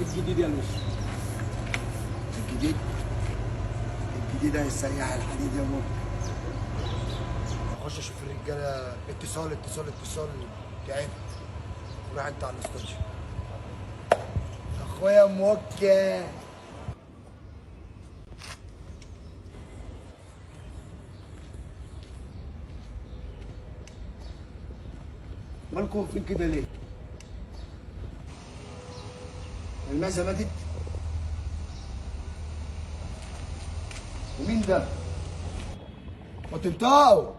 الجديد يا لوسي. الجديد؟ الجديد هيسيح الحديد يا بابا. اخش اشوف الرجاله. اتصال اتصال اتصال. تعبت. روح انت على الاستوديو. اخويا موكل. مالكم واقفين كده ليه؟ المعزة ماتت؟ ومين ده؟ ما تنطقوا.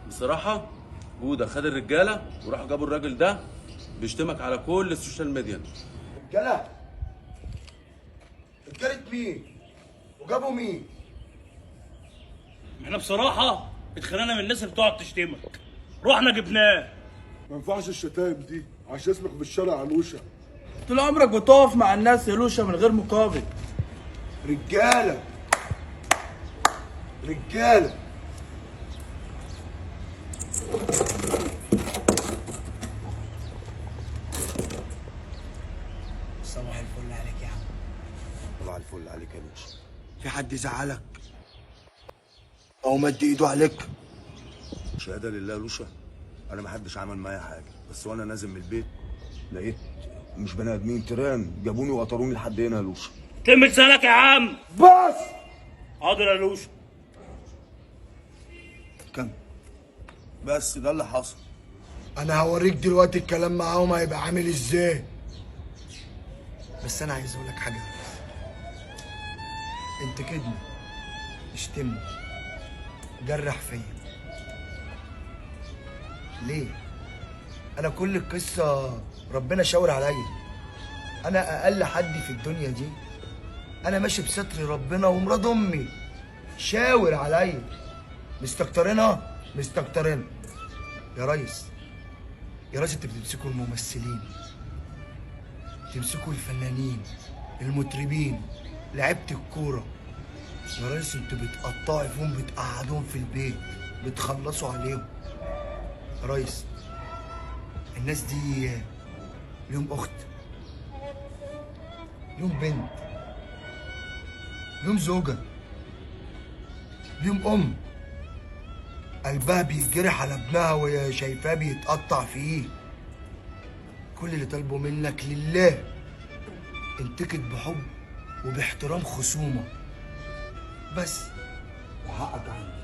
بصراحة جودة خد الرجالة وراحوا جابوا الراجل ده بيشتمك على كل السوشيال ميديا. رجالة؟ رجالة مين؟ وجابوا مين؟ احنا بصراحة اتخانقنا من الناس اللي بتقعد تشتمك، رحنا جبناه. ما ينفعش الشتايم دي عشان اسمك في الشارع علوشة. طول عمرك بتقف مع الناس يا لوشة من غير مقابل. رجالة رجالة. صباح الفل عليك يا عم. صباح الفل عليك يا باشا. في حد يزعلك او مد ايده عليك؟ شهاده لله يا لوشة، انا ما حدش عمل معايا حاجه، بس وانا نازل من البيت لقيت مش بني ادمين، تيران جابوني وقطروني لحد هنا يا لوشة. تم لسانك يا عم. بس حاضر يا لوشة. كم بس ده اللي حصل. انا هوريك دلوقتي الكلام معاهم هيبقى عامل ازاي. بس انا عايز اقول لك حاجه. انت كدني، اشتمني، جرح فيا. ليه؟ انا كل القصه ربنا شاور عليا. انا اقل حد في الدنيا دي. انا ماشي بستر ربنا ومراد امي شاور عليا. مستكترينها مستكترينها. يا ريس، يا ريس، انت بتمسكوا الممثلين، تمسكوا الفنانين، المطربين، لعيبه الكوره. يا ريس انتوا بتقطعوا فيهم، بتقعدوهم في البيت، بتخلصوا عليهم. يا ريس الناس دي ليهم اخت، ليهم بنت، ليهم زوجه، ليهم ام قلبها بيتجرح على ابنها وهي شايفاه بيتقطع فيه. كل اللي طالبه منك لله انتكت بحب وباحترام خصومه بس، وحقك عندي.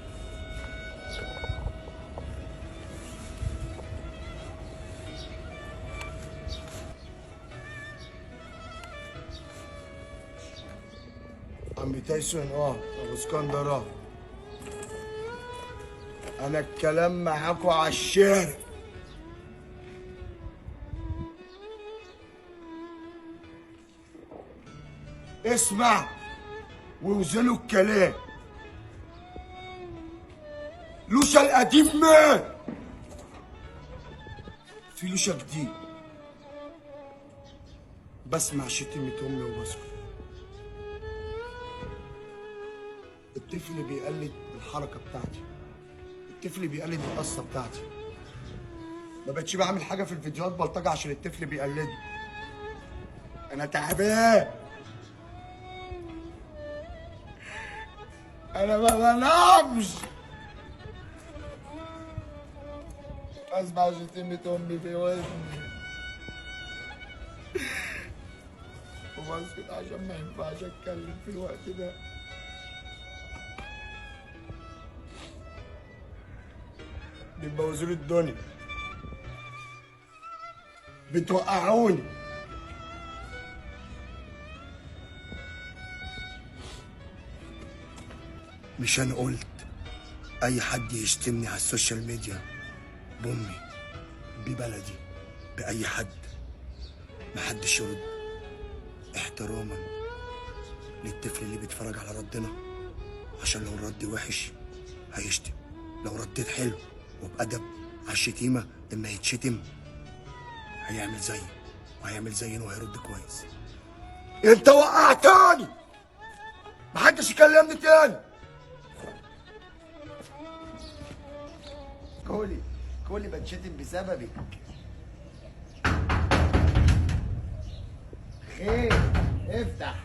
عمي تايسون ابو اسكندر انا الكلام معاكوا على الشارع. اسمع ووزنوا الكلام. لوشة القديم مات، في لوشة جديد. بسمع شتيمة امي وبسكت. الطفل بيقلد الحركة بتاعتي، الطفل بيقلد القصة بتاعتي. ما بقتش بعمل حاجة في الفيديوهات بلطجة عشان الطفل بيقلدني. أنا تعبان، أنا ما بنامش. أسمع شتيمة أمي في ودني وبسكت عشان ما ينفعش أتكلم في الوقت ده. بتبوظوا لي الدنيا، بتوقعوني. مش انا قلت اي حد يشتمني على السوشيال ميديا بامي، ببلدي، باي حد، محدش يرد احتراما للطفل اللي بيتفرج على ردنا. عشان لو الرد وحش هيشتم، لو رديت حلو وبأدب على الشتيمة لما يتشتم هيعمل زيي وهيعمل زينا وهيرد كويس. انت وقعتني، محدش يكلمني تاني. كولي بتشتم بسببك. خير. افتح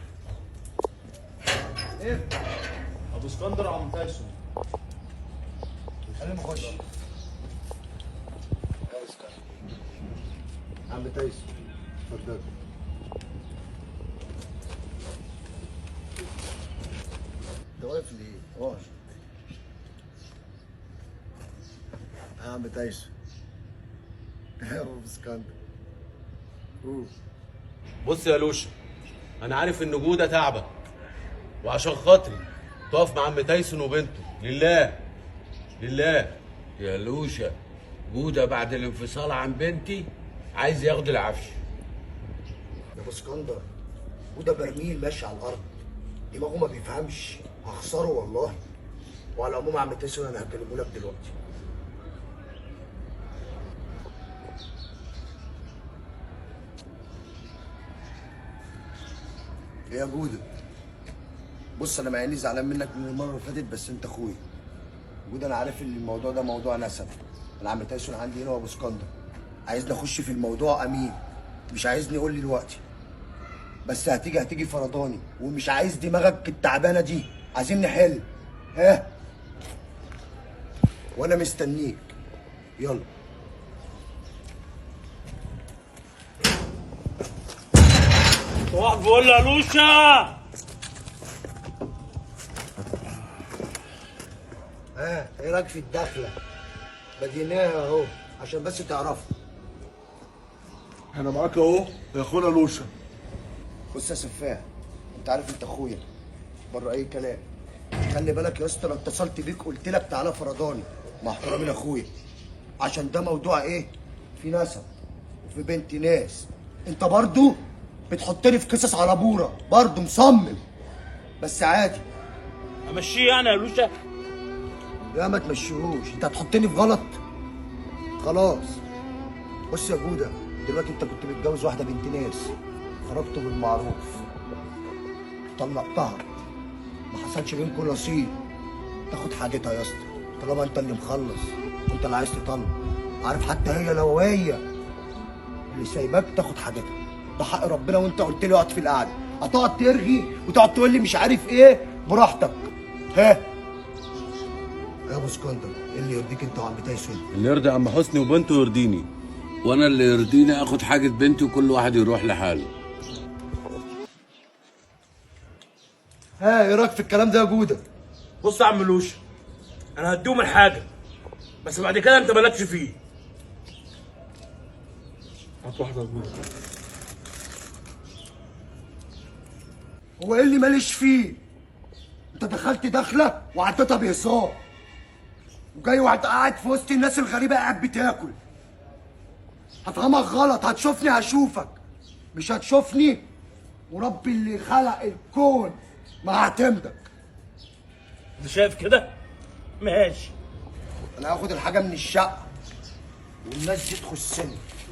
افتح. ابو اسكندر عم تايسون. خلينا نخش. عم تايسون اتفضل. انت واقف ليه؟ اقعد. يا عم تايسون. يا ابو اسكندر. بص يا لوشا، انا عارف ان جوده تعبك، وعشان خاطري تقف مع عم تايسون وبنته لله لله. يا لوشا، جودة بعد الانفصال عن بنتي عايز ياخد العفش. يا ابو اسكندر، وده برميل ماشي على الارض، دماغه ما بيفهمش، هخسره والله. وعلى العموم يا عم تايسون انا هكلمه لك دلوقتي. ايه يا جودة؟ بص انا مع اني زعلان منك من المره اللي فاتت، بس انت اخويا. جودة انا عارف ان الموضوع ده موضوع نسب. انا عم تايسون عندي هنا وابو اسكندر عايزني اخش في الموضوع امين، مش عايزني يقول لي دلوقتي. بس هتيجي فرداني، ومش عايز دماغك التعبانه دي، عايزين نحل. ها؟ وانا مستنيك. يلا. صباح الفل يا لوشا. ها ايه رايك في الدخله؟ بديناها اهو عشان بس تعرفوا. احنا معاك اهو يا اخونا لوشا. بص يا سفاح، انت عارف انت اخويا بره اي كلام. خلي بالك يا اسطى، لو اتصلت بيك قلت لك تعالى فرداني مع احترامي لاخويا، عشان ده موضوع ايه؟ في نسب وفي بنت ناس. انت برضو بتحطني في قصص على بوره، برضو مصمم. بس عادي. امشيه يعني يا لوشا؟ لا ما تمشيهوش، انت هتحطني في غلط. خلاص. بص يا جوده، دلوقتي انت كنت متجوز واحده بنت ناس، خرجتوا بالمعروف، طلقتها، ما حصلش بينكم نصيب، تاخد حاجتها يا اسطى. طالما انت اللي مخلص، انت اللي عايز تطلق. عارف حتى هي لو هي اللي سايباك تاخد حاجتها، ده حق ربنا. وانت قلت لي اقعد في القعده، هتقعد ترغي وتقعد تقول لي مش عارف ايه، براحتك. ها يا ابو اسكندر، ايه اللي يرضيك انت وعم تايسون؟ اللي يرضي عم حسني وبنته يرضيني. وانا اللي يرضيني اخد حاجة بنتي وكل واحد يروح لحاله. ها ايه رايك في الكلام ده يا جوده؟ بص يا عم لوشا، انا هديهم الحاجه، بس بعد كده انت مالكش فيه. هات واحده يا جوده. هو ايه اللي ماليش فيه؟ انت دخلت دخله وعدتها بهزار، وجاي واحد قاعد في وسط الناس الغريبه قاعد بتاكل. هفهمك غلط، هتشوفني هشوفك، مش هتشوفني ورب اللي خلق الكون ما هعتمدك. انت شايف كده؟ ماشي. انا هاخد الحاجه من الشقه، والناس دي تخصني.